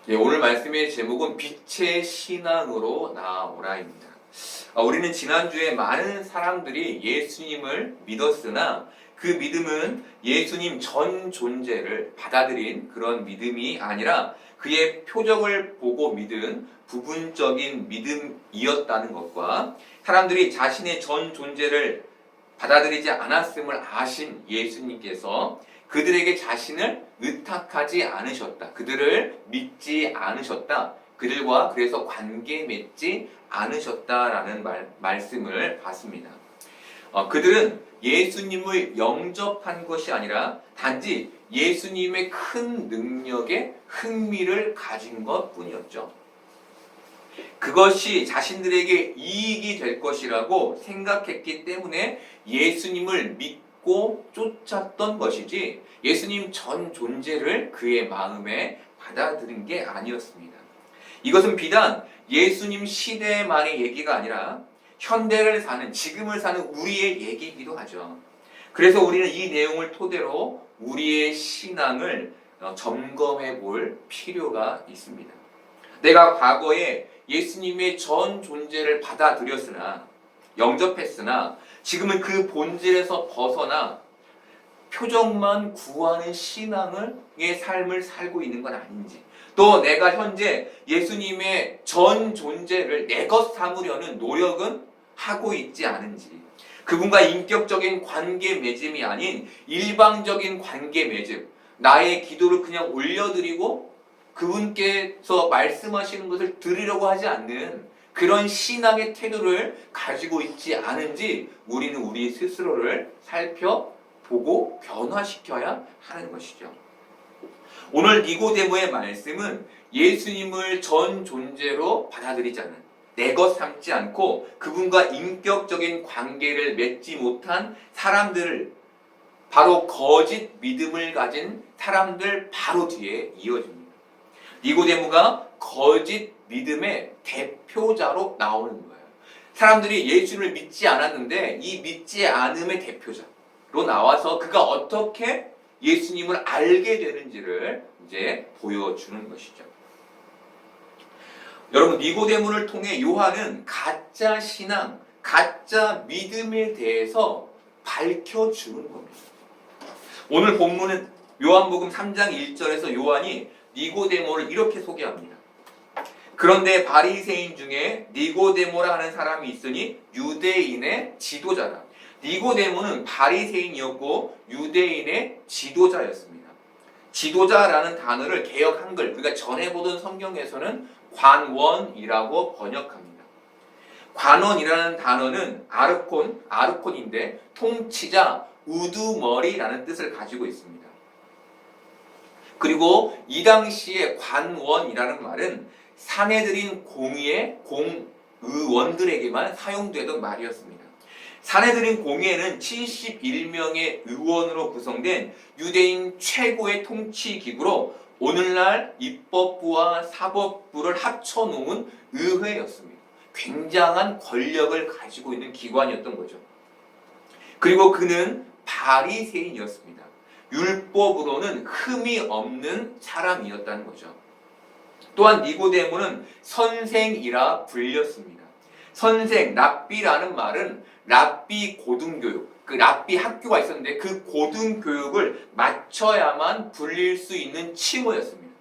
예, 오늘 말씀의 제목은 빛의 신앙으로 나아오라입니다. 우리는 지난주에 많은 사람들이 예수님을 믿었으나 그 믿음은 예수님 전 존재를 받아들인 그런 믿음이 아니라 그의 표적을 보고 믿은 부분적인 믿음이었다는 것과 사람들이 자신의 전 존재를 받아들이지 않았음을 아신 예수님께서 그들에게 자신을 의탁하지 않으셨다. 그들을 믿지 않으셨다. 그들과 그래서 관계 맺지 않으셨다라는 말씀을 봤습니다. 그들은 예수님을 영접한 것이 아니라 단지 예수님의 큰 능력에 흥미를 가진 것 뿐이었죠. 그것이 자신들에게 이익이 될 것이라고 생각했기 때문에 예수님을 믿고 쫓았던 것이지 예수님 전 존재를 그의 마음에 받아들인 게 아니었습니다. 이것은 비단 예수님 시대만의 얘기가 아니라 현대를 사는, 지금을 사는 우리의 얘기이기도 하죠. 그래서 우리는 이 내용을 토대로 우리의 신앙을 점검해 볼 필요가 있습니다. 내가 과거에 예수님의 전 존재를 받아들였으나, 영접했으나 지금은 그 본질에서 벗어나 표적만 구하는 신앙의 삶을 살고 있는 건 아닌지, 또 내가 현재 예수님의 전 존재를 내 것 삼으려는 노력은 하고 있지 않은지, 그분과 인격적인 관계 맺음이 아닌 일방적인 관계 맺음, 나의 기도를 그냥 올려드리고 그분께서 말씀하시는 것을 들으려고 하지 않는 그런 신앙의 태도를 가지고 있지 않은지 우리는 우리 스스로를 살펴보고 변화시켜야 하는 것이죠. 오늘 니고데모의 말씀은 예수님을 전 존재로 받아들이지 않은, 내 것 삼지 않고 그분과 인격적인 관계를 맺지 못한 사람들을, 바로 거짓 믿음을 가진 사람들 바로 뒤에 이어집니다. 니고데모가 거짓 믿음의 대표자로 나오는 거예요. 사람들이 예수를 믿지 않았는데 이 믿지 않음의 대표자로 나와서 그가 어떻게 예수님을 알게 되는지를 이제 보여주는 것이죠. 여러분, 니고데모를 통해 요한은 가짜 신앙, 가짜 믿음에 대해서 밝혀주는 겁니다. 오늘 본문은 요한복음 3장 1절에서 요한이 니고데모를 이렇게 소개합니다. 그런데 바리새인 중에 니고데모라 하는 사람이 있으니 유대인의 지도자라. 니고데모는 바리새인이었고 유대인의 지도자였습니다. 지도자라는 단어를 개역 한글, 그러니까 전에 보던 성경에서는 관원이라고 번역합니다. 관원이라는 단어는 아르콘인데 통치자, 우두머리라는 뜻을 가지고 있습니다. 그리고 이 당시에 관원이라는 말은 사내들인 공의의 공의원들에게만 사용되던 말이었습니다. 사내들인 공의회는 71명의 의원으로 구성된 유대인 최고의 통치 기구로 오늘날 입법부와 사법부를 합쳐놓은 의회였습니다. 굉장한 권력을 가지고 있는 기관이었던 거죠. 그리고 그는 바리새인이었습니다. 율법으로는 흠이 없는 사람이었다는 거죠. 또한 니고데모는 선생이라 불렸습니다. 선생, 랍비라는 말은 랍비 고등교육, 그 랍비 학교가 있었는데 그 고등교육을 마쳐야만 불릴 수 있는 칭호였습니다.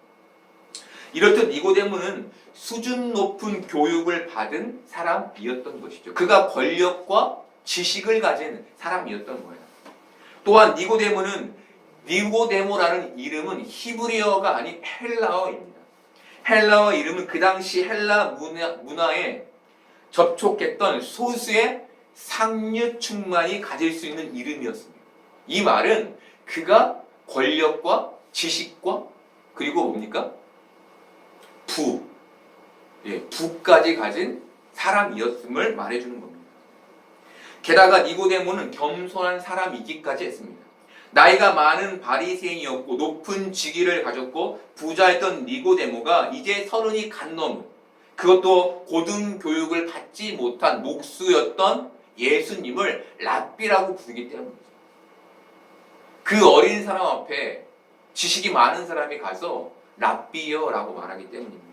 이렇듯 니고데모는 수준 높은 교육을 받은 사람이었던 것이죠. 그가 권력과 지식을 가진 사람이었던 거예요. 또한 니고데모라는 이름은 히브리어가 아닌 헬라어입니다. 헬라어 이름은 그 당시 헬라 문화에 접촉했던 소수의 상류층만이 가질 수 있는 이름이었습니다. 이 말은 그가 권력과 지식과 그리고 뭡니까? 부까지 가진 사람이었음을 말해주는 겁니다. 게다가 니고데모는 겸손한 사람이기까지 했습니다. 나이가 많은 바리새인이었고 높은 직위를 가졌고 부자였던 니고데모가 이제 30이 간 넘은, 그것도 고등교육을 받지 못한 목수였던 예수님을 랍비라고 부르기 때문입니다. 그 어린 사람 앞에 지식이 많은 사람이 가서 랍비여라고 말하기 때문입니다.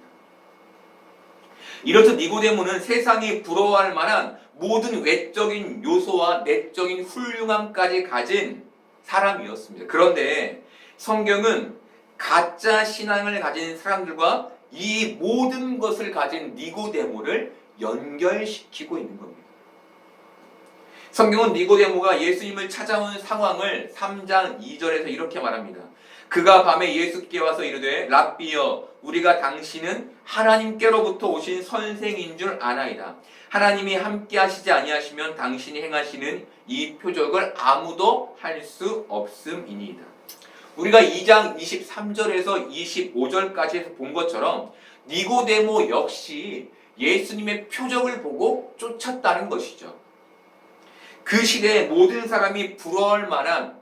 이렇듯 니고데모는 세상이 부러워할 만한 모든 외적인 요소와 내적인 훌륭함까지 가진 사람이었습니다. 그런데 성경은 가짜 신앙을 가진 사람들과 이 모든 것을 가진 니고데모를 연결시키고 있는 겁니다. 성경은 니고데모가 예수님을 찾아온 상황을 3장 2절에서 이렇게 말합니다. 그가 밤에 예수께 와서 이르되 랍비여 우리가 당신은 하나님께로부터 오신 선생인 줄 아나이다. 하나님이 함께 하시지 아니하시면 당신이 행하시는 이 표적을 아무도 할 수 없음이니이다. 우리가 2장 23절에서 25절까지 본 것처럼 니고데모 역시 예수님의 표적을 보고 쫓았다는 것이죠. 그 시대의 모든 사람이 부러워할 만한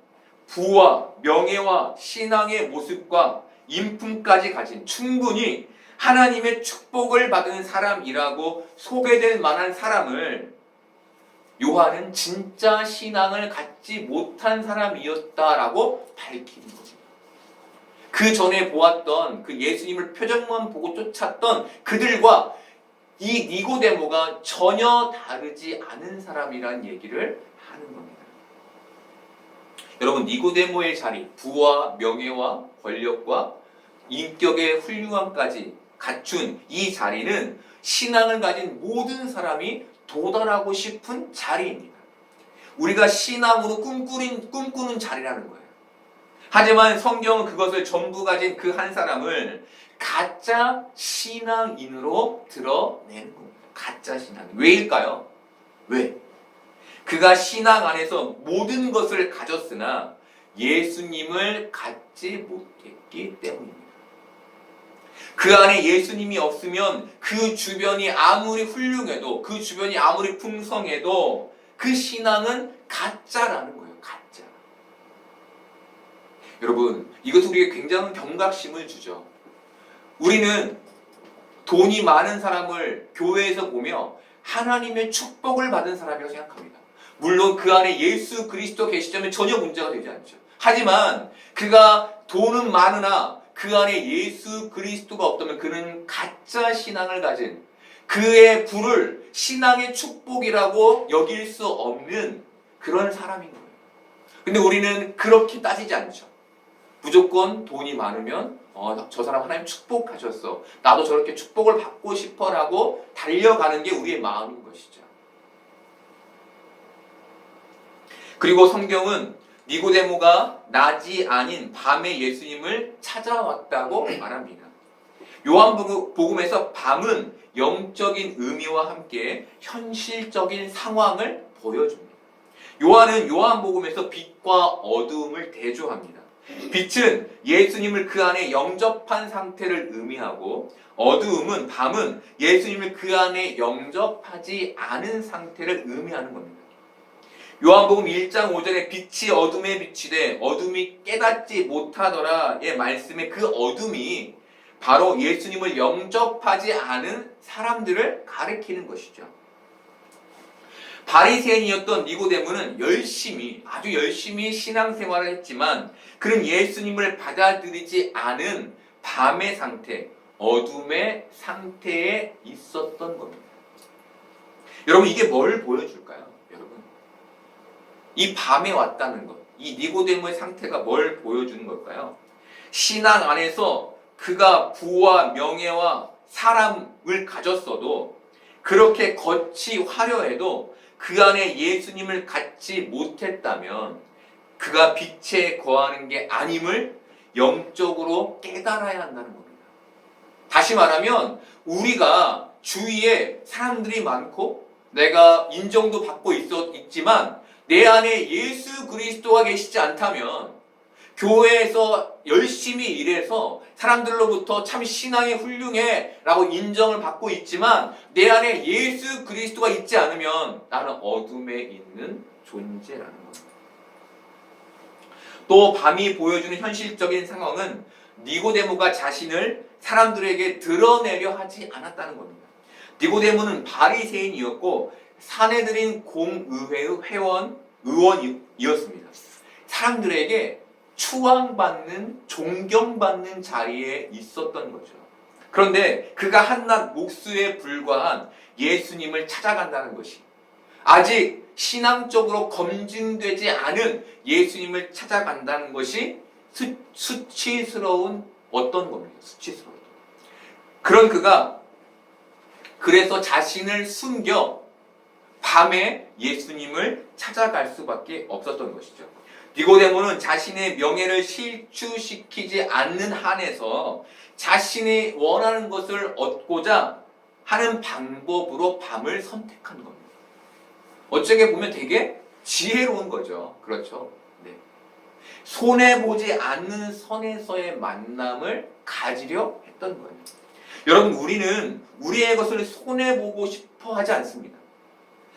부와 명예와 신앙의 모습과 인품까지 가진 충분히 하나님의 축복을 받은 사람이라고 소개될 만한 사람을 요한은 진짜 신앙을 갖지 못한 사람이었다라고 밝히는 겁니다. 그 전에 보았던 그 예수님을 표정만 보고 쫓았던 그들과 이 니고데모가 전혀 다르지 않은 사람이라는 얘기를 하는 겁니다. 여러분, 니고데모의 자리, 부와 명예와 권력과 인격의 훌륭함까지 갖춘 이 자리는 신앙을 가진 모든 사람이 도달하고 싶은 자리입니다. 우리가 신앙으로 꿈꾸는 자리라는 거예요. 하지만 성경은 그것을 전부 가진 그 한 사람을 가짜 신앙인으로 드러내는 겁니다. 가짜 신앙인. 왜일까요? 왜? 그가 신앙 안에서 모든 것을 가졌으나 예수님을 갖지 못했기 때문입니다. 그 안에 예수님이 없으면 그 주변이 아무리 훌륭해도 그 주변이 아무리 풍성해도 그 신앙은 가짜라는 거예요. 가짜. 여러분, 이것은 우리에게 굉장한 경각심을 주죠. 우리는 돈이 많은 사람을 교회에서 보며 하나님의 축복을 받은 사람이라고 생각합니다. 물론 그 안에 예수 그리스도 계시자면 전혀 문제가 되지 않죠. 하지만 그가 돈은 많으나 그 안에 예수 그리스도가 없다면 그는 가짜 신앙을 가진, 그의 부를 신앙의 축복이라고 여길 수 없는 그런 사람인 거예요. 근데 우리는 그렇게 따지지 않죠. 무조건 돈이 많으면 저 사람 하나님 축복하셨어, 나도 저렇게 축복을 받고 싶어라고 달려가는 게 우리의 마음인 것이죠. 그리고 성경은 니고데모가 낮이 아닌 밤에 예수님을 찾아왔다고 말합니다. 요한복음에서 밤은 영적인 의미와 함께 현실적인 상황을 보여줍니다. 요한은 요한복음에서 빛과 어두움을 대조합니다. 빛은 예수님을 그 안에 영접한 상태를 의미하고, 어두움은, 밤은 예수님을 그 안에 영접하지 않은 상태를 의미하는 겁니다. 요한복음 1장 5절에 빛이 어둠에 비치되 어둠이 깨닫지 못하더라의 말씀에 그 어둠이 바로 예수님을 영접하지 않은 사람들을 가리키는 것이죠. 바리새인이었던 니고데모는 아주 열심히 신앙생활을 했지만 그는 예수님을 받아들이지 않은 밤의 상태, 어둠의 상태에 있었던 겁니다. 여러분, 이게 뭘 보여줄까요? 여러분, 이 밤에 왔다는 것, 이 니고데모의 상태가 뭘 보여주는 걸까요? 신앙 안에서 그가 부와 명예와 사람을 가졌어도, 그렇게 겉이 화려해도 그 안에 예수님을 갖지 못했다면 그가 빛에 거하는 게 아님을 영적으로 깨달아야 한다는 겁니다. 다시 말하면 우리가 주위에 사람들이 많고 내가 인정도 받고 있지만 내 안에 예수 그리스도가 계시지 않다면, 교회에서 열심히 일해서 사람들로부터 참 신앙이 훌륭해 라고 인정을 받고 있지만 내 안에 예수 그리스도가 있지 않으면 나는 어둠에 있는 존재라는 겁니다. 또 밤이 보여주는 현실적인 상황은 니고데모가 자신을 사람들에게 드러내려 하지 않았다는 겁니다. 니고데모는 바리새인이었고 사내들인 공의회의 의원이었습니다. 사람들에게 추앙받는, 존경받는 자리에 있었던 거죠. 그런데 그가 한낱 목수에 불과한 예수님을 찾아간다는 것이, 아직 신앙적으로 검증되지 않은 예수님을 찾아간다는 것이 수치스러운 어떤 겁니다. 수치스러운. 그런 그가 그래서 자신을 숨겨 밤에 예수님을 찾아갈 수밖에 없었던 것이죠. 니고데모는 자신의 명예를 실추시키지 않는 한에서 자신이 원하는 것을 얻고자 하는 방법으로 밤을 선택한 겁니다. 어쩌게 보면 되게 지혜로운 거죠. 그렇죠? 네. 손해보지 않는 선에서의 만남을 가지려 했던 거예요. 여러분, 우리는 우리의 것을 손해보고 싶어 하지 않습니다.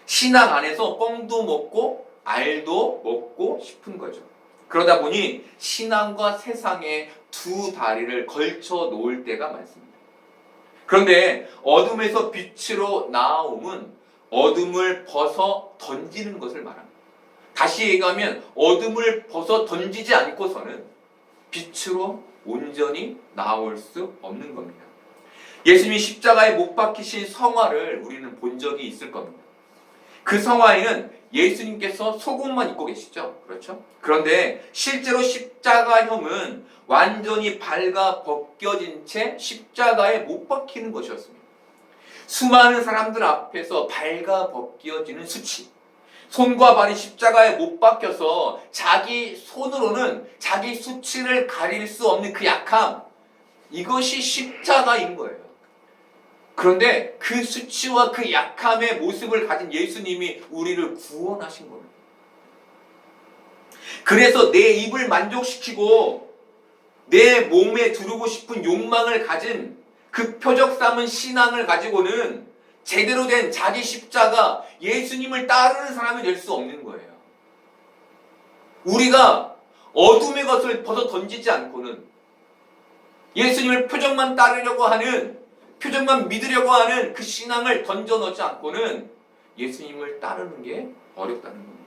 신앙 안에서 뻥도 먹고 알도 먹고 싶은 거죠. 그러다 보니 신앙과 세상의 두 다리를 걸쳐 놓을 때가 많습니다. 그런데 어둠에서 빛으로 나아옴은 어둠을 벗어 던지는 것을 말합니다. 다시 얘기하면 어둠을 벗어 던지지 않고서는 빛으로 온전히 나올 수 없는 겁니다. 예수님이 십자가에 못 박히신 성화를 우리는 본 적이 있을 겁니다. 그 성화에는 예수님께서 속옷만 입고 계시죠. 그렇죠? 그런데 실제로 십자가형은 완전히 발가 벗겨진 채 십자가에 못 박히는 것이었습니다. 수많은 사람들 앞에서 발가 벗겨지는 수치, 손과 발이 십자가에 못 박혀서 자기 손으로는 자기 수치를 가릴 수 없는 그 약함, 이것이 십자가인 거예요. 그런데 그 수치와 그 약함의 모습을 가진 예수님이 우리를 구원하신 겁니다. 그래서 내 입을 만족시키고 내 몸에 두르고 싶은 욕망을 가진 그 표적 삼은 신앙을 가지고는 제대로 된 자기 십자가, 예수님을 따르는 사람이 될 수 없는 거예요. 우리가 어둠의 것을 벗어 던지지 않고는, 예수님을 표적만 따르려고 하는, 표적만 믿으려고 하는 그 신앙을 던져 넣지 않고는 예수님을 따르는 게 어렵다는 겁니다.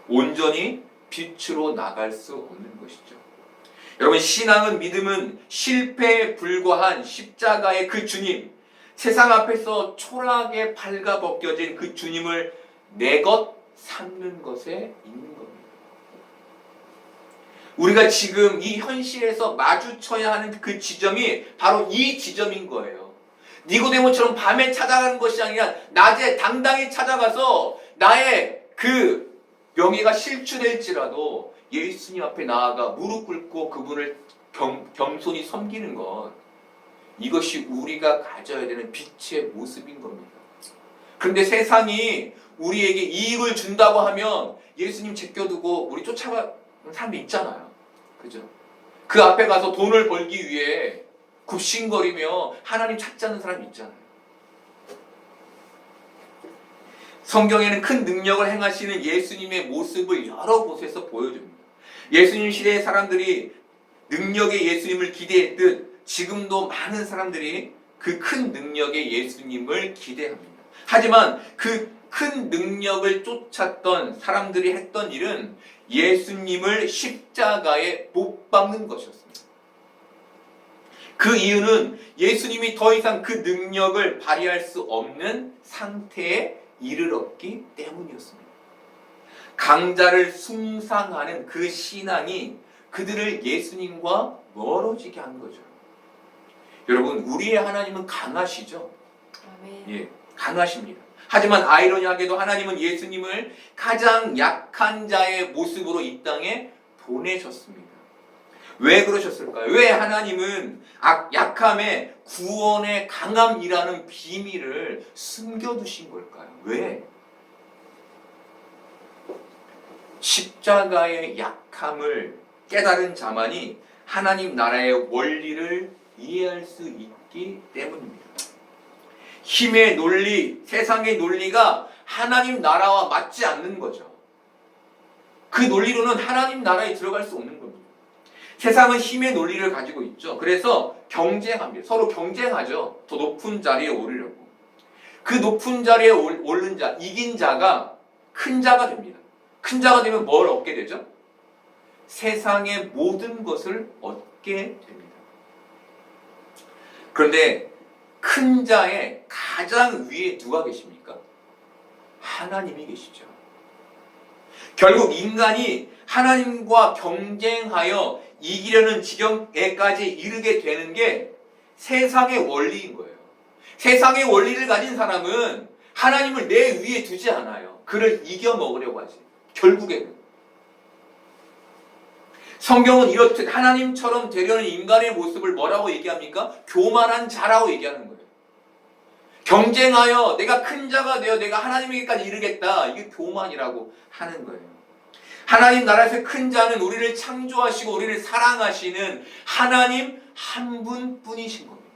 온전히 빛으로 나갈 수 없는 것이죠. 여러분, 신앙은, 믿음은 실패에 불과한 십자가의 그 주님, 세상 앞에서 초라하게 발가벗겨진 그 주님을 내 것 삼는 것에 있는 겁니다. 우리가 지금 이 현실에서 마주쳐야 하는 그 지점이 바로 이 지점인 거예요. 니고데모처럼 밤에 찾아가는 것이 아니라 낮에 당당히 찾아가서 나의 그 명예가 실추될지라도 예수님 앞에 나아가 무릎 꿇고 그분을 겸손히 섬기는 것, 이것이 우리가 가져야 되는 빛의 모습인 겁니다. 그런데 세상이 우리에게 이익을 준다고 하면 예수님 제껴두고 우리 쫓아가는 사람이 있잖아요. 그죠? 그 앞에 가서 돈을 벌기 위해 굽신거리며 하나님 찾지 않는 사람이 있잖아요. 성경에는 큰 능력을 행하시는 예수님의 모습을 여러 곳에서 보여줍니다. 예수님 시대의 사람들이 능력의 예수님을 기대했듯 지금도 많은 사람들이 그 큰 능력의 예수님을 기대합니다. 하지만 그 큰 능력을 쫓았던 사람들이 했던 일은 예수님을 십자가에 못 박는 것이었습니다. 그 이유는 예수님이 더 이상 그 능력을 발휘할 수 없는 상태에 이르렀기 때문이었습니다. 강자를 숭상하는 그 신앙이 그들을 예수님과 멀어지게 한 거죠. 여러분, 우리의 하나님은 강하시죠? 아멘. 예, 강하십니다. 하지만 아이러니하게도 하나님은 예수님을 가장 약한 자의 모습으로 이 땅에 보내셨습니다. 왜 그러셨을까요? 왜 하나님은 약함의 구원의 강함이라는 비밀을 숨겨두신 걸까요? 왜? 십자가의 약함을 깨달은 자만이 하나님 나라의 원리를 이해할 수 있기 때문입니다. 힘의 논리, 세상의 논리가 하나님 나라와 맞지 않는 거죠. 그 논리로는 하나님 나라에 들어갈 수 없는 겁니다. 세상은 힘의 논리를 가지고 있죠. 그래서 경쟁합니다. 서로 경쟁하죠. 더 높은 자리에 오르려고. 그 높은 자리에 오른 자, 이긴 자가 큰 자가 됩니다. 큰 자가 되면 뭘 얻게 되죠? 세상의 모든 것을 얻게 됩니다. 그런데 큰 자의 가장 위에 누가 계십니까? 하나님이 계시죠. 결국 인간이 하나님과 경쟁하여 이기려는 지경에까지 이르게 되는 게 세상의 원리인 거예요. 세상의 원리를 가진 사람은 하나님을 내 위에 두지 않아요. 그를 이겨 먹으려고 하지. 결국에는. 성경은 이렇듯 하나님처럼 되려는 인간의 모습을 뭐라고 얘기합니까? 교만한 자라고 얘기하는 거예요. 경쟁하여 내가 큰 자가 되어 내가 하나님에게까지 이르겠다. 이게 교만이라고 하는 거예요. 하나님 나라에서 큰 자는 우리를 창조하시고 우리를 사랑하시는 하나님 한 분뿐이신 겁니다.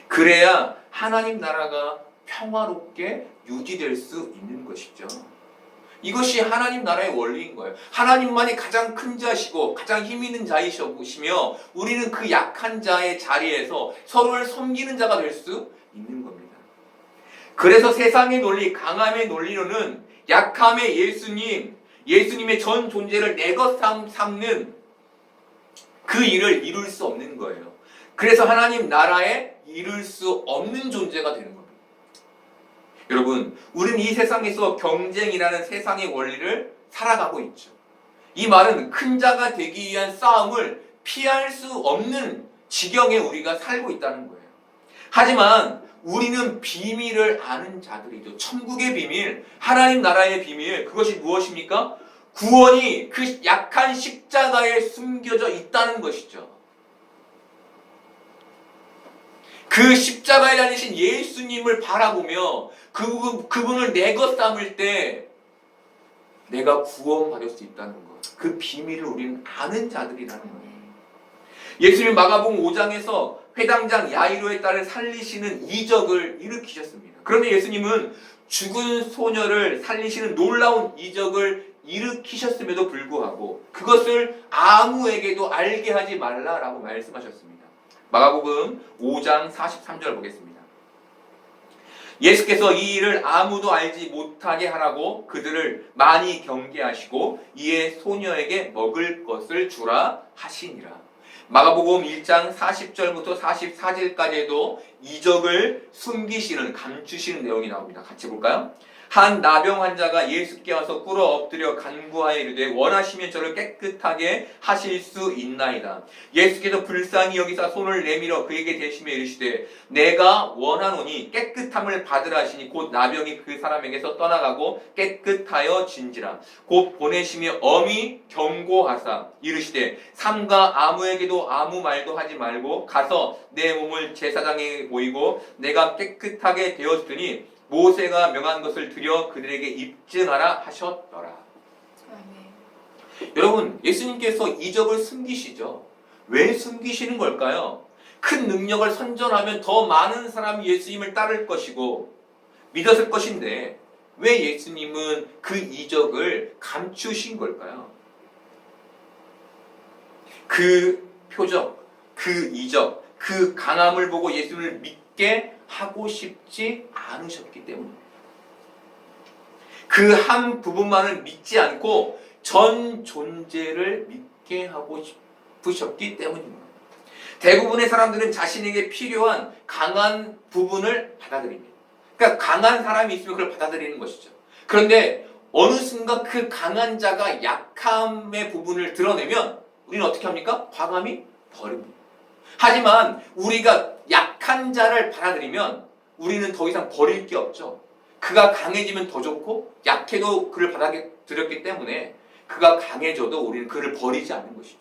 그래야 하나님 나라가 평화롭게 유지될 수 있는 것이죠. 이것이 하나님 나라의 원리인 거예요. 하나님만이 가장 큰 자시고 가장 힘 있는 자이시며 우리는 그 약한 자의 자리에서 서로를 섬기는 자가 될 수 있는 겁니다. 그래서 세상의 논리, 강함의 논리로는 약함의 예수님의 전 존재를 내 것 삼는 그 일을 이룰 수 없는 거예요. 그래서 하나님 나라에 이룰 수 없는 존재가 되는 겁니다. 여러분, 우리는 이 세상에서 경쟁이라는 세상의 원리를 살아가고 있죠. 이 말은 큰 자가 되기 위한 싸움을 피할 수 없는 지경에 우리가 살고 있다는 거예요. 하지만 우리는 비밀을 아는 자들이죠. 천국의 비밀, 하나님 나라의 비밀, 그것이 무엇입니까? 구원이 그 약한 십자가에 숨겨져 있다는 것이죠. 그 십자가에 달리신 예수님을 바라보며 그분을 내 것 삼을 때 내가 구원받을 수 있다는 것. 그 비밀을 우리는 아는 자들이라는 거예요. 예수님 마가복음 5장에서 회당장 야이로의 딸을 살리시는 이적을 일으키셨습니다. 그런데 예수님은 죽은 소녀를 살리시는 놀라운 이적을 일으키셨음에도 불구하고 그것을 아무에게도 알게 하지 말라라고 말씀하셨습니다. 마가복음 5장 43절 보겠습니다. 예수께서 이 일을 아무도 알지 못하게 하라고 그들을 많이 경계하시고 이에 소녀에게 먹을 것을 주라 하시니라. 마가복음 1장 40절부터 44절까지에도 이적을 숨기시는, 감추시는 내용이 나옵니다. 같이 볼까요? 한 나병 환자가 예수께 와서 꿇어 엎드려 간구하여 이르되 원하시면 저를 깨끗하게 하실 수 있나이다. 예수께서 불쌍히 여기사 손을 내밀어 그에게 대시며 이르시되 내가 원하노니 깨끗함을 받으라 하시니 곧 나병이 그 사람에게서 떠나가고 깨끗하여 진지라. 곧 보내시며 엄히 경고하사 이르시되 삼가 아무에게도 아무 말도 하지 말고 가서 내 몸을 제사장에게 보이고 내가 깨끗하게 되었으니 모세가 명한 것을 드려 그들에게 입증하라 하셨더라. 여러분, 예수님께서 이적을 숨기시죠. 왜 숨기시는 걸까요? 큰 능력을 선전하면 더 많은 사람이 예수님을 따를 것이고 믿었을 것인데 왜 예수님은 그 이적을 감추신 걸까요? 그 표적, 그 이적, 그 강함을 보고 예수님을 믿게 하고 싶지 않으셨기 때문입니다. 그 한 부분만을 믿지 않고 전 존재를 믿게 하고 싶으셨기 때문입니다. 대부분의 사람들은 자신에게 필요한 강한 부분을 받아들입니다. 그러니까 강한 사람이 있으면 그걸 받아들이는 것이죠. 그런데 어느 순간 그 강한 자가 약함의 부분을 드러내면 우리는 어떻게 합니까? 과감히 버립니다. 하지만 우리가 약한 자를 받아들이면 우리는 더 이상 버릴 게 없죠. 그가 강해지면 더 좋고 약해도 그를 받아들였기 때문에 그가 강해져도 우리는 그를 버리지 않는 것이죠.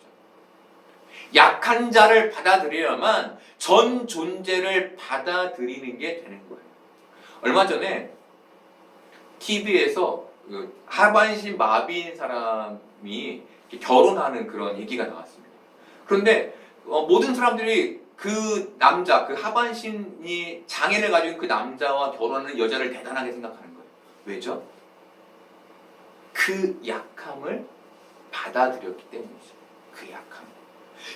약한 자를 받아들여야만 전 존재를 받아들이는 게 되는 거예요. 얼마 전에 TV에서 하반신 마비인 사람이 결혼하는 그런 얘기가 나왔습니다. 그런데 모든 사람들이 그 남자, 그 하반신이 장애를 가진 그 남자와 결혼하는 여자를 대단하게 생각하는 거예요. 왜죠? 그 약함을 받아들였기 때문이죠. 그 약함.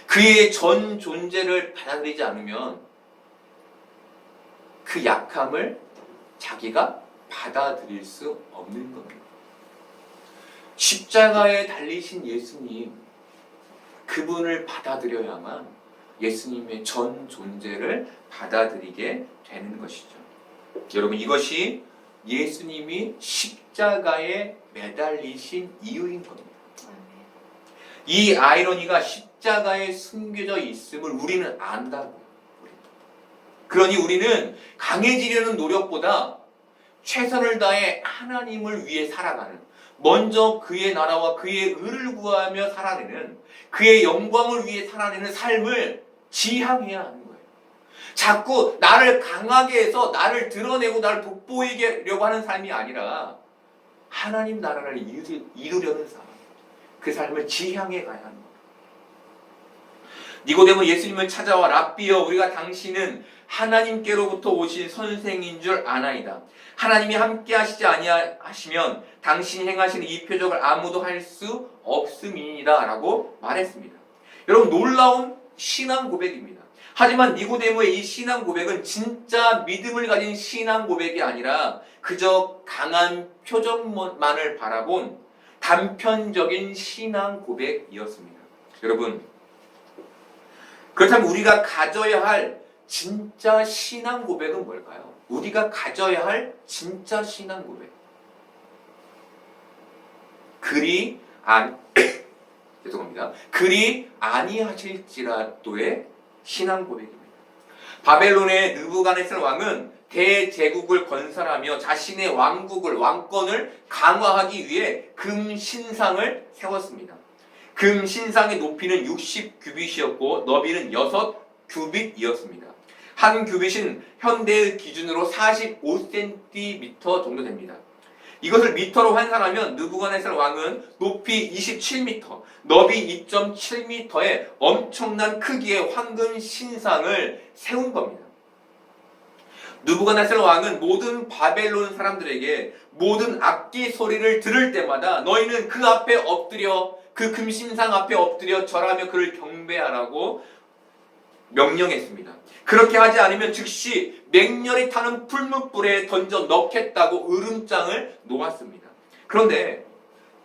그의 전 존재를 받아들이지 않으면 그 약함을 자기가 받아들일 수 없는 겁니다. 십자가에 달리신 예수님, 그분을 받아들여야만 예수님의 전 존재를 받아들이게 되는 것이죠. 여러분, 이것이 예수님이 십자가에 매달리신 이유인 겁니다. 이 아이러니가 십자가에 숨겨져 있음을 우리는 안다고요. 그러니 우리는 강해지려는 노력보다 최선을 다해 하나님을 위해 살아가는, 먼저 그의 나라와 그의 의를 구하며 살아내는, 그의 영광을 위해 살아내는 삶을 지향해야 하는 거예요. 자꾸 나를 강하게 해서 나를 드러내고 나를 돋보이려고 하는 삶이 아니라 하나님 나라를 이루려는 삶, 그 삶을 지향해 가야 하는 거예요. 니고데모 예수님을 찾아와 랍비여, 우리가 당신은 하나님께로부터 오신 선생인 줄 아나이다. 하나님이 함께 하시지 아니하시면 당신이 행하시는 이 표적을 아무도 할 수 없음이니이다 라고 말했습니다. 여러분, 놀라운 신앙 고백입니다. 하지만 니고데모의 이 신앙 고백은 진짜 믿음을 가진 신앙 고백이 아니라 그저 강한 표적만을 바라본 단편적인 신앙 고백이었습니다. 여러분, 그렇다면 우리가 가져야 할 진짜 신앙 고백은 뭘까요? 우리가 가져야 할 진짜 신앙 고백. 그리 아니하실지라도의 신앙 고백입니다. 바벨론의 느부갓네살 왕은 대제국을 건설하며 자신의 왕권을 강화하기 위해 금신상을 세웠습니다. 금신상의 높이는 60규빗이었고 너비는 6규빗이었습니다. 한 규빗은 현대의 기준으로 45cm 정도 됩니다. 이것을 미터로 환산하면 느부갓네살 왕은 높이 27m, 너비 2.7m의 엄청난 크기의 황금 신상을 세운 겁니다. 느부갓네살 왕은 모든 바벨론 사람들에게 모든 악기 소리를 들을 때마다 너희는 그 앞에 엎드려, 그 금신상 앞에 엎드려 절하며 그를 경배하라고 명령했습니다. 그렇게 하지 않으면 즉시 맹렬히 타는 풀무불에 던져 넣겠다고 으름장을 놓았습니다. 그런데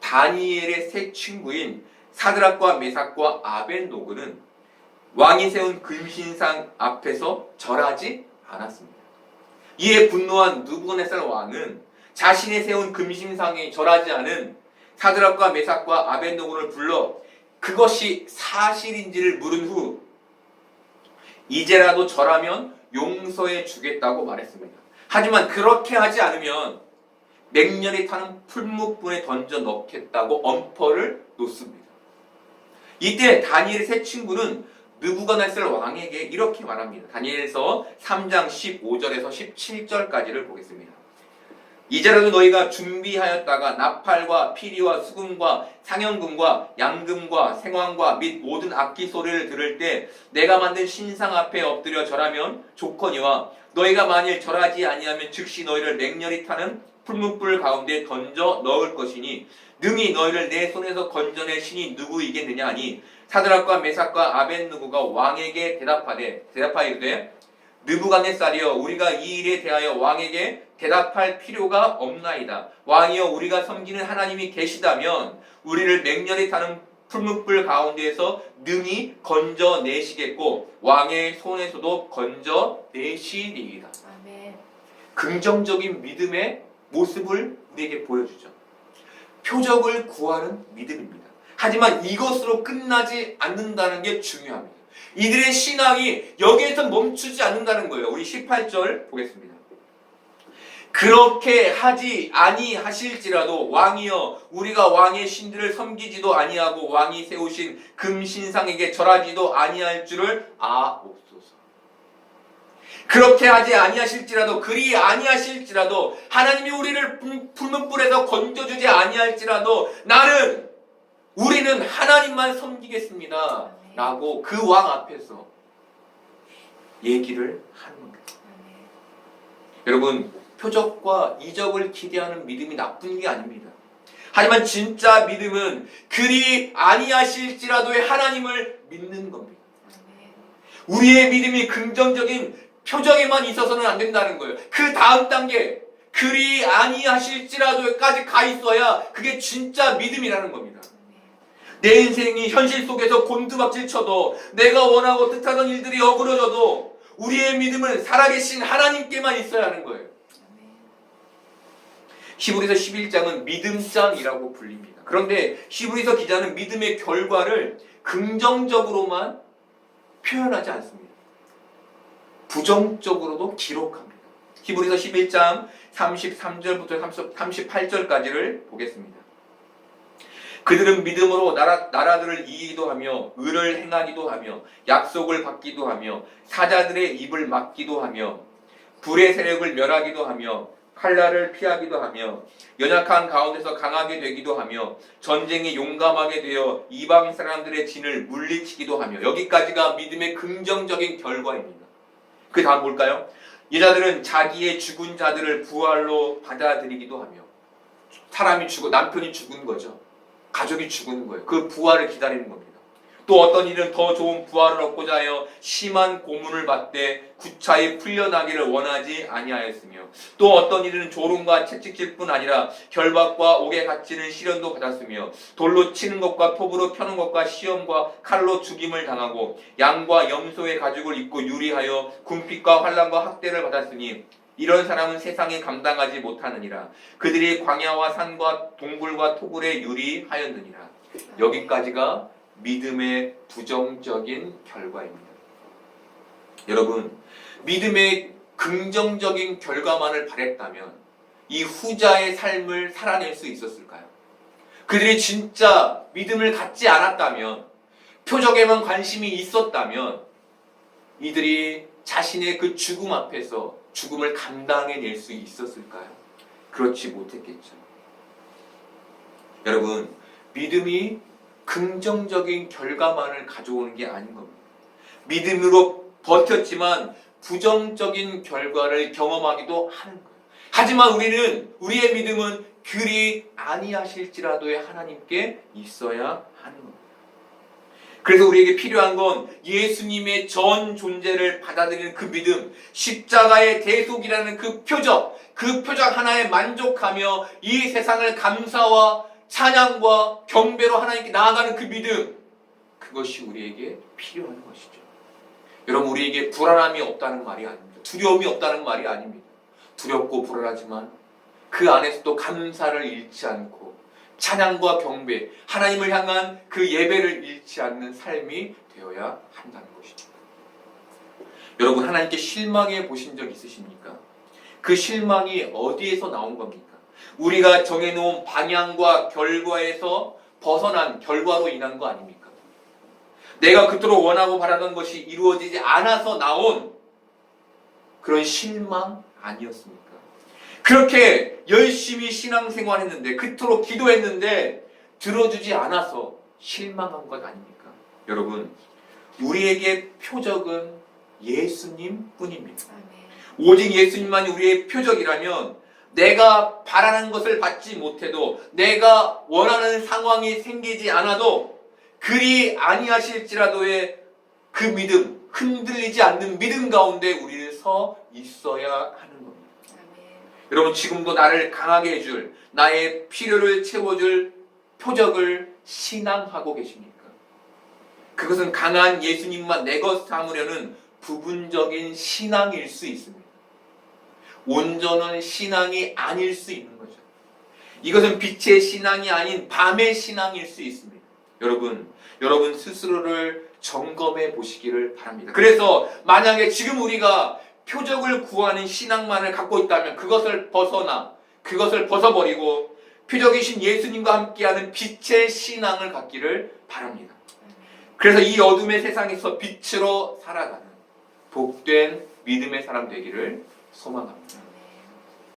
다니엘의 세 친구인 사드락과 메삭과 아벳노고는 왕이 세운 금신상 앞에서 절하지 않았습니다. 이에 분노한 느부갓네살 왕은 자신이 세운 금신상에 절하지 않은 사드락과 메삭과 아벳노고를 불러 그것이 사실인지를 물은 후 이제라도 절하면 용서해 주겠다고 말했습니다. 하지만 그렇게 하지 않으면 맹렬히 타는 풀무불에 던져 넣겠다고 엄포를 놓습니다. 이때 다니엘의 세 친구는 느부갓네살 왕에게 이렇게 말합니다. 다니엘서 3장 15절에서 17절까지를 보겠습니다. 이제라도 너희가 준비하였다가 나팔과 피리와 수금과 상연금과 양금과 생황과 및 모든 악기 소리를 들을 때 내가 만든 신상 앞에 엎드려 절하면 좋거니와 너희가 만일 절하지 아니하면 즉시 너희를 맹렬히 타는 풀무불 가운데 던져 넣을 것이니 능히 너희를 내 손에서 건져낼 신이 누구이겠느냐 하니 사드락과 메삭과 아벳느고가 왕에게 대답하이르되 느부갓네살이여, 우리가 이 일에 대하여 왕에게 대답할 필요가 없나이다. 왕이여, 우리가 섬기는 하나님이 계시다면 우리를 맹렬히 타는 풀무불 가운데에서 능히 건져내시겠고 왕의 손에서도 건져내시리이다. 아멘. 긍정적인 믿음의 모습을 우리에게 보여주죠. 표적을 구하는 믿음입니다. 하지만 이것으로 끝나지 않는다는 게 중요합니다. 이들의 신앙이 여기에서 멈추지 않는다는 거예요. 우리 18절 보겠습니다. 그렇게 하지 아니하실지라도 왕이여, 우리가 왕의 신들을 섬기지도 아니하고 왕이 세우신 금신상에게 절하지도 아니할 줄을 아옵소서. 그렇게 하지 아니하실지라도, 그리 아니하실지라도, 하나님이 우리를 풀무불에서 건져주지 아니할지라도 우리는 하나님만 섬기겠습니다 라고 그 왕 앞에서 얘기를 하는 겁니다. 여러분, 표적과 이적을 기대하는 믿음이 나쁜 게 아닙니다. 하지만 진짜 믿음은 그리 아니하실지라도의 하나님을 믿는 겁니다. 우리의 믿음이 긍정적인 표적에만 있어서는 안 된다는 거예요. 그 다음 단계, 그리 아니하실지라도까지 가 있어야 그게 진짜 믿음이라는 겁니다. 내 인생이 현실 속에서 곤두박질 쳐도 내가 원하고 뜻하던 일들이 어그러져도 우리의 믿음은 살아계신 하나님께만 있어야 하는 거예요. 히브리서 11장은 믿음장이라고 불립니다. 그런데 히브리서 기자는 믿음의 결과를 긍정적으로만 표현하지 않습니다. 부정적으로도 기록합니다. 히브리서 11장 33절부터 38절까지를 보겠습니다. 그들은 믿음으로 나라들을 이기기도 하며 의를 행하기도 하며 약속을 받기도 하며 사자들의 입을 막기도 하며 불의 세력을 멸하기도 하며 칼날을 피하기도 하며 연약한 가운데서 강하게 되기도 하며 전쟁에 용감하게 되어 이방 사람들의 진을 물리치기도 하며 여기까지가 믿음의 긍정적인 결과입니다. 그 다음 볼까요? 여자들은 자기의 죽은 자들을 부활로 받아들이기도 하며 사람이 죽어 남편이 죽은 거죠. 가족이 죽은 거예요. 그 부활을 기다리는 겁니다. 또 어떤 일은 더 좋은 부활을 얻고자 하여 심한 고문을 받되 구차히 풀려나기를 원하지 아니하였으며 또 어떤 일은 조롱과 채찍질 뿐 아니라 결박과 옥에 갇히는 시련도 받았으며 돌로 치는 것과 톱으로 펴는 것과 시험과 칼로 죽임을 당하고 양과 염소의 가죽을 입고 유리하여 궁핍과 환난과 학대를 받았으니 이런 사람은 세상에 감당하지 못하느니라. 그들이 광야와 산과 동굴과 토굴에 유리하였느니라. 여기까지가 믿음의 부정적인 결과입니다. 여러분, 믿음의 긍정적인 결과만을 바랬다면 이 후자의 삶을 살아낼 수 있었을까요? 그들이 진짜 믿음을 갖지 않았다면, 표적에만 관심이 있었다면 이들이 자신의 그 죽음 앞에서 죽음을 감당해낼 수 있었을까요? 그렇지 못했겠죠. 여러분, 믿음이 긍정적인 결과만을 가져오는 게 아닌 겁니다. 믿음으로 버텼지만 부정적인 결과를 경험하기도 하는 거예요. 하지만 우리의 믿음은 그리 아니하실지라도의 하나님께 있어야 하는 겁니다. 그래서 우리에게 필요한 건 예수님의 전 존재를 받아들이는 그 믿음, 십자가의 대속이라는 그 표적 하나에 만족하며 이 세상을 감사와 찬양과 경배로 하나님께 나아가는 그 믿음, 그것이 우리에게 필요한 것이죠. 여러분, 우리에게 불안함이 없다는 말이 아닙니다. 두려움이 없다는 말이 아닙니다. 두렵고 불안하지만 그 안에서도 감사를 잃지 않고 찬양과 경배, 하나님을 향한 그 예배를 잃지 않는 삶이 되어야 한다는 것이죠. 여러분, 하나님께 실망해 보신 적 있으십니까? 그 실망이 어디에서 나온 겁니까? 우리가 정해놓은 방향과 결과에서 벗어난 결과로 인한 거 아닙니까? 내가 그토록 원하고 바라던 것이 이루어지지 않아서 나온 그런 실망 아니었습니까? 그렇게 열심히 신앙생활 했는데, 그토록 기도했는데 들어주지 않아서 실망한 것 아닙니까? 여러분, 우리에게 표적은 예수님 뿐입니다. 오직 예수님만이 우리의 표적이라면 내가 바라는 것을 받지 못해도, 내가 원하는 상황이 생기지 않아도 그리 아니하실지라도의 그 믿음, 흔들리지 않는 믿음 가운데 우리는 서 있어야 하는 겁니다. 여러분, 지금도 나를 강하게 해줄, 나의 필요를 채워줄 표적을 신앙하고 계십니까? 그것은 강한 예수님만 내 것 삼으려는 부분적인 신앙일 수 있습니다. 온전한 신앙이 아닐 수 있는 거죠. 이것은 빛의 신앙이 아닌 밤의 신앙일 수 있습니다. 여러분 스스로를 점검해 보시기를 바랍니다. 그래서 만약에 지금 우리가 표적을 구하는 신앙만을 갖고 있다면 그것을 벗어버리고 표적이신 예수님과 함께하는 빛의 신앙을 갖기를 바랍니다. 그래서 이 어둠의 세상에서 빛으로 살아가는 복된 믿음의 사람 되기를 소망합니다.